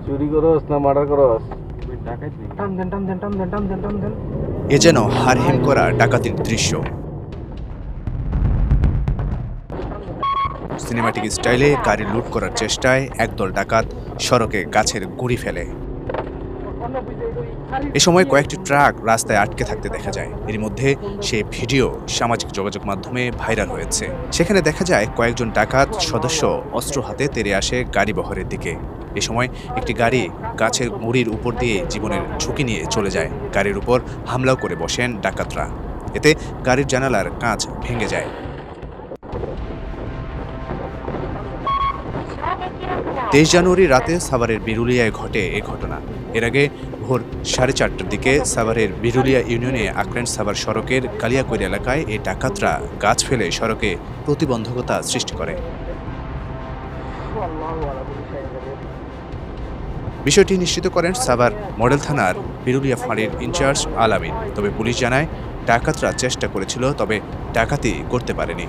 চুরি করস না মার্ডার করস? এ যেন হারহিম করা ডাকাতির দৃশ্য। সিনেমাটিক স্টাইলে গাড়ি লুট করার চেষ্টায় একদল ডাকাত সড়কে গাছের গুঁড়ি ফেলে। এ সময় কয়েকটি ট্রাক রাস্তায় আটকে থাকতে দেখা যায়। এর মধ্যে সেই ভিডিও সামাজিক যোগাযোগ মাধ্যমে ভাইরাল হয়েছে। সেখানে দেখা যায় কয়েকজন ডাকাত সদস্য অস্ত্র হাতে তেড়ে আসে গাড়ি বহরের দিকে। এ সময় একটি গাড়ি গাছের গুঁড়ির উপর দিয়ে জীবনের ঝুঁকি নিয়ে চলে যায়। গাড়ির উপর হামলাও করে বসেন ডাকাতরা। এতে গাড়ির জানালার কাঁচ ভেঙে যায়। 23 জানুয়ারি রাতে সাভারের বিরুলিয়ায় ঘটে এ ঘটনা। এর আগে ভোর 4:30টার দিকে সাভারের বিরুলিয়া ইউনিয়নে আক্রান্ত সাভার সড়কের কালিয়াকৈর এলাকায় এই ডাকাতরা গাছ ফেলে সড়কে প্রতিবন্ধকতা সৃষ্টি করে। বিষয়টি নিশ্চিত করেন সাভার মডেল থানার বিরুলিয়া ফাঁড়ির ইনচার্জ আলামিন। তবে পুলিশ জানায় ডাকাতরা চেষ্টা করেছিল, তবে ডাকাতি করতে পারেনি।